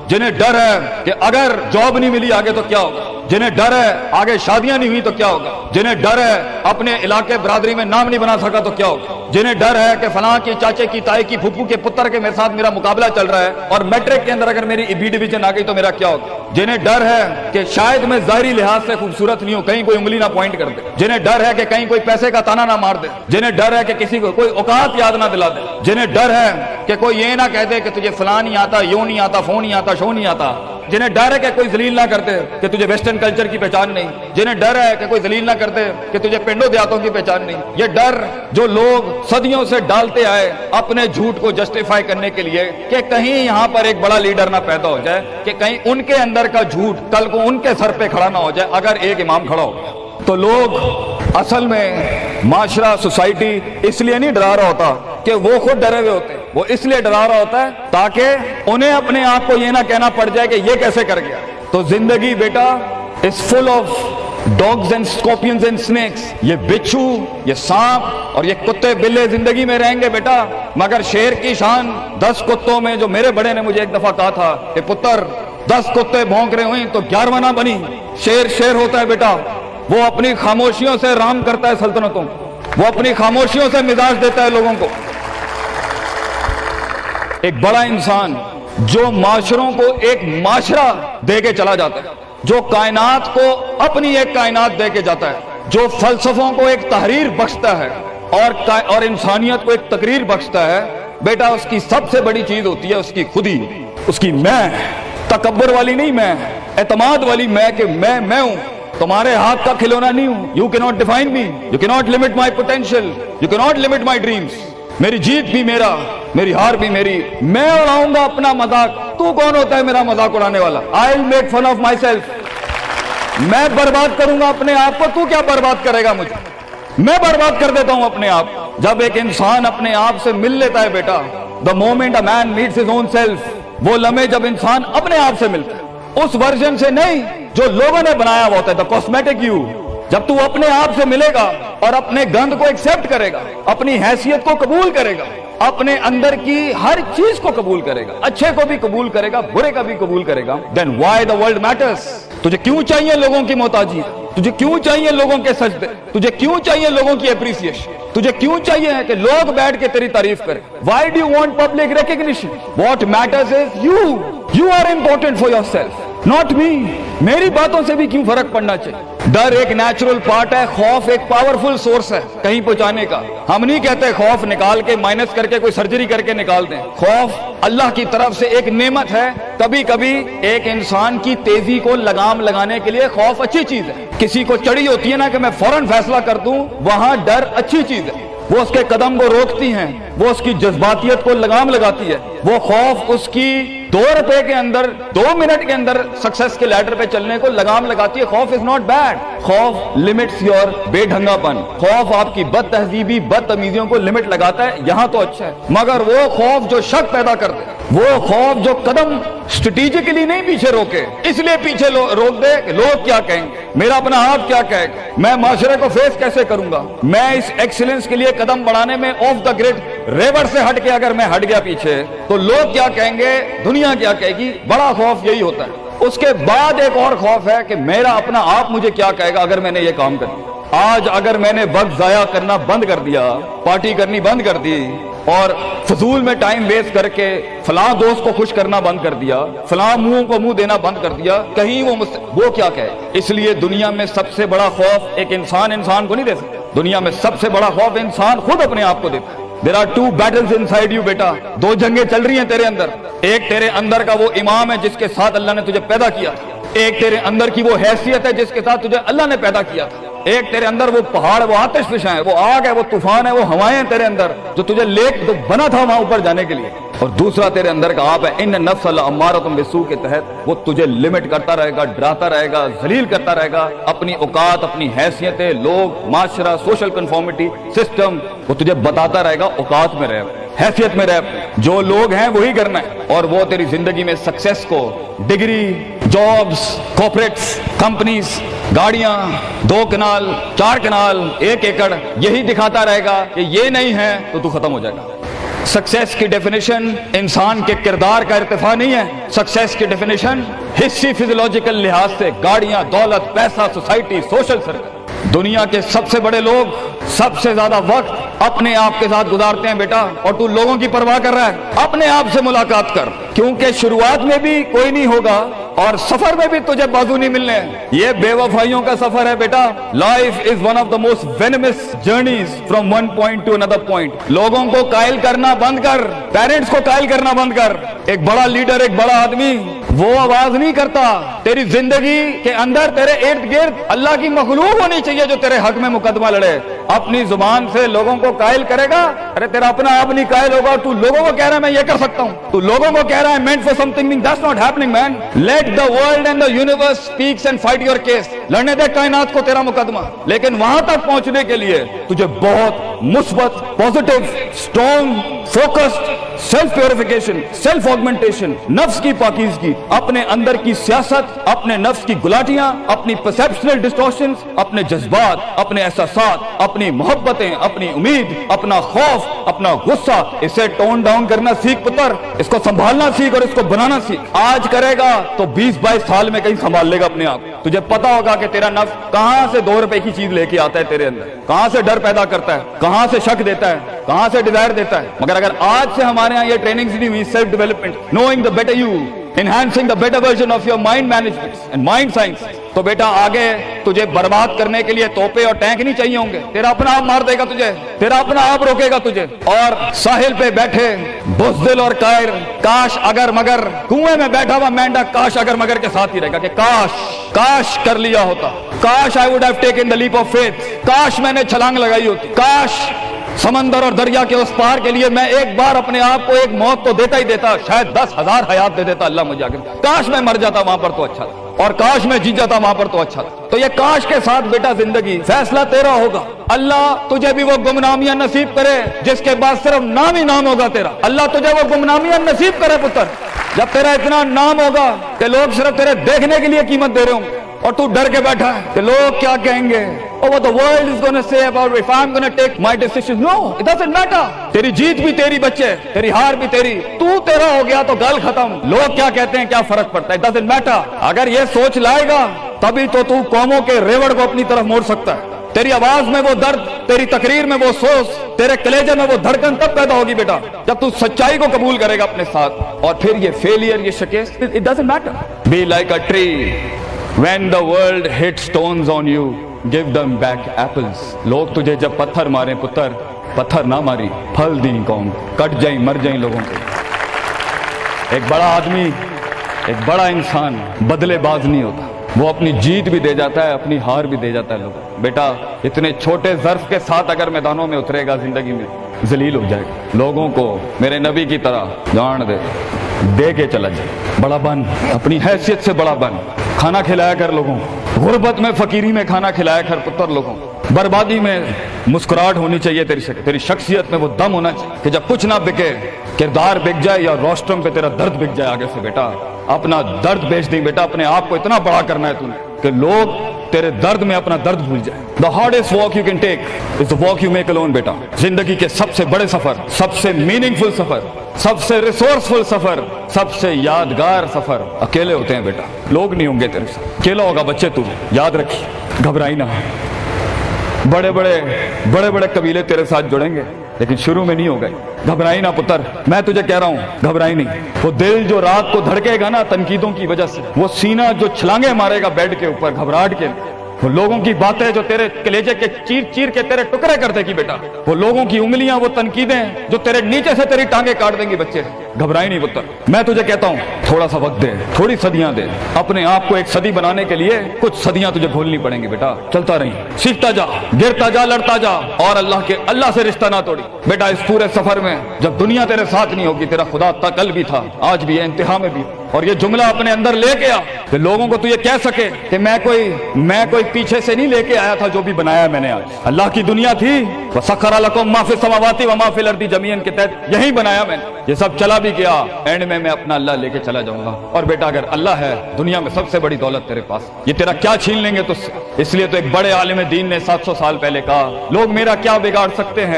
जिन्हें डर है कि अगर जॉब नहीं मिली आगे तो क्या होगा, जिन्हें डर है आगे शादियां नहीं हुई तो क्या होगा, जिन्हें डर है अपने इलाके बरादरी में नाम नहीं बना सका तो क्या होगा, जिन्हें डर है कि फलां की चाचे की ताई की फुप्पू के पुत्र के मेरे साथ मेरा मुकाबला चल रहा है और मैट्रिक के अंदर अगर मेरी बी डिवीजन आ गई तो मेरा क्या होगा, जिन्हें डर है कि शायद मैं ज़ाहिरी लिहाज से खूबसूरत नहीं हूं, कहीं कोई उंगली ना पॉइंट कर दे, जिन्हें डर है कि कहीं कोई पैसे का ताना ना मार दे, जिन्हें डर है कि किसी को कोई औकात याद ना दिला दे, जिन्हें डर है कि कोई ये ना कह दे कि तुझे फलां नहीं आता, यूं नहीं आता, फोन नहीं आता, शो नहीं आता, जिन्हें डर है कि कोई जलील ना करते कि तुझे वेस्टर्न कल्चर की पहचान नहीं, जिन्हें डर है कि कोई जलील ना करते कि तुझे पिंडों देहातों की पहचान नहीं, ये डर जो लोग सदियों से डालते आए अपने झूठ को जस्टिफाई करने के लिए कि कहीं यहां पर एक बड़ा लीडर ना पैदा हो जाए, कि कहीं उनके अंदर का झूठ कल को उनके सर पे खड़ा ना हो जाए अगर एक इमाम खड़ा हो गया। तो लोग असल में माशरा सोसाइटी इसलिए नहीं डरा रहा होता कि वो खुद डरे हुए होते, वो इसलिए डरा रहा होता है ताकि उन्हें अपने आप को ये ना कहना पड़ जाए कि ये कैसे कर गया। तो जिंदगी बेटा is full of dogs and scorpions and snakes, ये बिच्छू, ये सांप और ये कुत्ते बिल्ले जिंदगी में रहेंगे बेटा, मगर शेर की शान 10 कुत्तों में, जो मेरे बड़े ने मुझे एक दफा कहा था कि पुत्र 10 कुत्ते भौंक रहे हुए तो 11वां ना बनी। शेर शेर होता है बेटा, वो अपनी खामोशियों से राम करता है सल्तनतों, वो अपनी खामोशियों से मिजाज देता है लोगों को। एक बड़ा इंसान जो माशरों को एक माशरा दे के चला जाता है, जो कायनात को अपनी एक कायनात दे के जाता है, जो फलसफों को एक तहरीर बख्शता है और इंसानियत को एक तकरीर बख्शता है, बेटा उसकी सबसे बड़ी चीज होती है उसकी खुदी, उसकी मैं, तकब्बर वाली नहीं मैं, एतमाद वाली मैं, कि मैं हूं, तुम्हारे हाथ का खिलौना नहीं हूं। You can not define me, you can not limit my potential, you can not limit my dreams. मेरी जीत भी मेरा, मेरी हार भी मेरी, मैं उड़ाऊंगा अपना मजाक, तू कौन होता है मेरा मजाक उड़ाने वाला। I will make fun of myself, मैं बर्बाद करूंगा अपने आप को, तू क्या बर्बाद करेगा मुझे, मैं बर्बाद कर देता हूं अपने आप। जब एक इंसान अपने आप से मिल लेता है बेटा, the moment a man meets his own self, वो लम्हे जब इंसान अपने आप से मिलता है, उस वर्जन से नहीं जो लोगों ने बनाया हुआ होता है, द कॉस्मेटिक यू। जब तू अपने आप से मिलेगा और अपने गंद को एक्सेप्ट करेगा, अपनी हैसियत को कबूल करेगा, अपने अंदर की हर चीज को कबूल करेगा, अच्छे को भी कबूल करेगा, बुरे का भी कबूल करेगा, then why the world matters. तुझे क्यों चाहिए लोगों की मोहताजी, तुझे क्यों चाहिए लोगों के सजदे, तुझे क्यों चाहिए लोगों की एप्रिसिएशन, तुझे क्यों चाहिए कि लोग बैठ के तेरी तारीफ करें। Why do you want public recognition? What matters is you are important for yourself, not me. मेरी बातों से भी क्यों फर्क पड़ना चाहिए। डर एक नेचुरल पार्ट है, खौफ एक पावरफुल सोर्स है कहीं पहुंचाने का। हम नहीं कहते खौफ निकाल के माइनस करके कोई सर्जरी करके निकाल दें, खौफ अल्लाह की तरफ से एक नेमत है। कभी कभी एक इंसान की तेजी को लगाम लगाने के लिए खौफ अच्छी चीज है। किसी को चढ़ी होती है ना कि मैं फौरन फैसला कर दूं, वहां डर अच्छी चीज है, वो उसके कदम को रोकती हैं, वो उसकी जज्बातियत को लगाम लगाती है। वो खौफ उसकी 2 रुपए के अंदर 2 मिनट के अंदर सक्सेस के लैडर पे चलने को लगाम लगाती है। खौफ इज नॉट बैड, खौफ लिमिट्स योर बेढंगापन, खौफ आपकी बद तहजीबी बदतमीजियों को लिमिट लगाता है, यहां तो अच्छा है। मगर वो खौफ जो शक पैदा कर दे, वो खौफ जो कदम स्ट्रेटेजिकली नहीं पीछे रोके, इसलिए पीछे रोक दे कि लोग क्या कहेंगे, मेरा अपना आप क्या कहेगा, मैं माशरे को फेस कैसे करूंगा, मैं इस एक्सीलेंस के लिए कदम बढ़ाने में ऑफ द ग्रिड रेवर से हट के अगर मैं हट गया पीछे तो लोग क्या कहेंगे, दुनिया क्या कहेगी। बड़ा खौफ यही होता है। उसके बाद एक और खौफ है कि मेरा अपना आप मुझे क्या कहेगा अगर मैंने ये काम कर दिया। आज अगर मैंने वक्त जाया करना बंद कर दिया, पार्टी करनी बंद कर दी और फजूल में टाइम वेस्ट करके फलां दोस्त को खुश करना बंद कर दिया, फलां मुंह को मुंह देना बंद कर दिया, कहीं वो क्या कहे। इसलिए दुनिया में सबसे बड़ा खौफ एक इंसान को नहीं दे सकता। दुनिया में सबसे बड़ा खौफ इंसान खुद अपने आप को देता है। There are 2 battles inside you बेटा, 2 जंगें चल रही हैं तेरे अंदर। एक तेरे अंदर का वो इमाम है जिसके साथ अल्लाह ने तुझे पैदा किया, एक तेरे अंदर की वो हैसियत है जिसके साथ तुझे अल्लाह ने पैदा किया था, एक तेरे अंदर वो पहाड़, वो आतिश फिशा है, वो आग है, वो तूफान है, वो हवाएं हैं तेरे अंदर जो तुझे लेक तो बना था वहां ऊपर जाने के लिए। और दूसरा तेरे अंदर का आप है, इन नफ्स अम्मारतुम बिस्सू के तहत वो तुझे लिमिट करता रहेगा, डराता रहेगा, जलील करता रहेगा। अपनी औकात, अपनी हैसियतें, लोग, माशरा, सोशल कन्फॉर्मिटी सिस्टम, वो तुझे बताता रहेगा औकात में रह, हैसियत में रह, जो लोग हैं वही करना है। और वो तेरी जिंदगी में सक्सेस को, डिग्री, जॉब्स, कॉर्पोरेट्स, कंपनीज, गाड़ियां, 2 कनाल, 4 कनाल, 1 एकड़, यही दिखाता रहेगा कि ये नहीं है तो तू खत्म हो जाएगा। सक्सेस की डेफिनेशन इंसान के किरदार का इर्तिफा नहीं है। सक्सेस की डेफिनेशन हिस्सी फिजियोलॉजिकल लिहाज से गाड़ियां, दौलत, पैसा, सोसाइटी, सोशल सर्कल। दुनिया के सबसे बड़े लोग सबसे ज्यादा वक्त अपने आप के साथ गुजारते हैं बेटा, और तू लोगों की परवाह कर रहा है। अपने आप से मुलाकात कर, क्योंकि शुरुआत में भी कोई नहीं होगा और सफर में भी तुझे बाजू नहीं मिलने। ये बेवफाइयों का सफर है बेटा। Life is one of the most venomous journeys from one point two another point. लोगों को कायल करना बंद कर, पेरेंट्स को कायल करना बंद कर। एक बड़ा लीडर, एक बड़ा आदमी वो आवाज नहीं करता। तेरी जिंदगी के अंदर तेरे इर्द गिर्द अल्लाह की मखलूक होनी चाहिए जो तेरे हक में मुकदमा लड़े। अपनी जुबान से लोगों को कायल करेगा, अरे तेरा अपना आप नहीं कायल होगा। तू लोगों को कह रहा है मैं ये कर सकता हूँ, तू लोगों को कह रहा है meant for something, that's not happening man. Let the world and the universe speaks and fight your case. लड़ने दे कायनात को तेरा मुकदमा। लेकिन वहां तक पहुंचने के लिए तुझे बहुत मुस्बत, positive, strong, focused, self purification, self augmentation, नफ्स की पाकीज़गी, अपने अंदर की सियासत, अपने नफ्स की गुलाटियां, अपनी परसेप्शनल डिस्टॉर्शंस, अपने जज्बात, अपने एहसासात, अपनी मोहब्बतें, अपनी उम्मीद, अपना खौफ, अपना गुस्सा, इसे टोन डाउन करना सीख पुत्र। इसको संभालना सीख और इसको बनाना सीख। आज करेगा तो 20-22 साल में कहीं संभाल लेगा अपने आप। तुझे पता होगा कि तेरा नफ्स कहां से 2 रुपए की चीज लेके आता है तेरे अंदर, कहां से डर पैदा करता है, कहां से शक देता है, कहां से डिजायर देता है। मगर अगर आज से हमारे यहाँ ये ट्रेनिंग दी हुई self development, knowing the better you, enhancing the better version of your mind management and mind science, तो बेटा आगे तुझे बर्बाद करने के लिए तोपे और टैंक नहीं चाहिए होंगे। तेरा अपना आप मार देगा तुझे, तेरा अपना आप रोकेगा तुझे। और साहिल पे बैठे बुज़दिल और कायर, काश अगर मगर, कुएं में बैठा हुआ मेंढक काश अगर मगर के साथ ही रहेगा कि काश कर लिया होता, काश I would have taken the leap of faith, काश मैंने छलांग लगाई होती, काश समंदर और दरिया के उस पार के लिए मैं एक बार अपने आप को एक मौत तो देता ही देता, शायद 10,000 हयात दे देता अल्लाह मुझे आगे। काश मैं मर जाता वहां पर तो अच्छा था, और काश मैं जीत जाता वहां पर तो अच्छा था। तो ये काश के साथ बेटा जिंदगी, फैसला तेरा होगा। अल्लाह तुझे भी वो गुमनामियां नसीब करे जिसके बाद सिर्फ नाम ही नाम होगा तेरा। अल्लाह तुझे वो गुमनामियां नसीब करे पुत्र, जब तेरा इतना नाम होगा कि लोग सिर्फ तेरे देखने के लिए कीमत दे रहे होंगे और तू डर के बैठा है कि लोग क्या कहेंगे, or what the world is going to say about if I'm going to take my decisions. No, it doesn't matter. तेरी जीत भी तेरी बच्चे, तेरी हार भी तेरी, तू तेरा हो गया तो गल खत्म। लोग क्या कहते हैं क्या फर्क पड़ता है, it doesn't matter. अगर ये सोच लाएगा तभी तो तू कौमों के रेवड़ को अपनी तरफ मोड़ सकता है। तेरी आवाज में वो दर्द, तेरी तकरीर में वो सोच, तेरे कलेजे में वो धड़कन तब पैदा होगी बेटा जब तू सच्चाई को कबूल करेगा अपने साथ। और फिर ये फेलियर, ये शिकस्त, it doesn't matter. Be like a tree. When the world hits stones on you, give them back apples. लोग तुझे जब पत्थर मारे पुत्र, पत्थर ना मारी, फल दी कौन, कट जाई मर जाई लोगों को। एक बड़ा आदमी, एक बड़ा इंसान बदलेबाज नहीं होता, वो अपनी जीत भी दे जाता है, अपनी हार भी दे जाता है। लोग बेटा इतने छोटे ज़र्फ के साथ अगर मैदानों में उतरेगा जिंदगी में जलील हो जाएगा। लोगों को मेरे नबी की तरह जान दे के चला जाए, बड़ा बन, अपनी हैसियत से बड़ा बन, खाना खिलाया कर लोगों को, गुर्बत में फकीरी में खाना खिलाया कर पुत्र लोगों को, बर्बादी में मुस्कुराहट होनी चाहिए तेरी शख्सियत में वो दम होना चाहिए कि जब कुछ ना बिके, किरदार बिक जाए या रोस्ट्रम पे तेरा दर्द बिक जाए आगे से। बेटा अपना दर्द बेच दी बेटा, अपने आप को इतना बड़ा करना है तूने कि लोग तेरे दर्द में अपना दर्द भूल जाए। The hardest walk you can take is the walk you make alone बेटा। जिंदगी के सबसे बड़े सफर, सबसे मीनिंगफुल सफर, सबसे रिसोर्सफुल सफर, सबसे यादगार सफर अकेले होते हैं बेटा। लोग नहीं होंगे तेरे साथ, अकेला होगा बच्चे तू, याद रखिए, घबराई ना। बड़े बड़े कबीले तेरे साथ जुड़ेंगे लेकिन शुरू में नहीं हो गए, घबराई ना पुत्र, मैं तुझे कह रहा हूं घबराई नहीं। वो दिल जो रात को धड़केगा ना तनकीदों की वजह से, वो सीना जो छलांगे मारेगा बेड के ऊपर घबराहट के, वो लोगों की बातें जो तेरे कलेजे के चीर के तेरे टुकड़े कर देगी बेटा, वो लोगों की उंगलियां, वो तनकीदें जो तेरे नीचे से तेरी टांगे काट देंगी बच्चे। घबराई नहीं पुत्र, मैं तुझे कहता हूं थोड़ा सा वक्त दे, थोड़ी सदियां दे, अपने आप को एक सदी बनाने के लिए कुछ सदियां तुझे घोलनी पड़ेंगी बेटा। चलता रही, सीखता जा, गिरता जा, लड़ता जा, और अल्लाह से रिश्ता ना तोड़ी बेटा। इस पूरे सफर में जब दुनिया तेरे साथ नहीं होगी, तेरा खुदा कल भी था, आज भी है, इंतहा में भी। और ये जुमला अपने अंदर लेके आ कि लोगों को तू ये कह सके कि मैं कोई पीछे से नहीं लेके आया था, जो भी बनाया मैंने आज अल्लाह की दुनिया थी, वसख्खरा लकुम मा फिस समावाति व मा फिल अर्दी जमीअन के तहत यही बनाया मैंने, ये सब चला भी गया, एंड में मैं अपना अल्लाह लेके चला जाऊंगा। और बेटा अगर अल्लाह है, दुनिया में सबसे बड़ी दौलत तेरे पास, ये तेरा क्या छीन लेंगे तुझसे। इसलिए तो एक बड़े आलिम दीन ने 700 साल पहले कहा, लोग मेरा क्या बिगाड़ सकते हैं।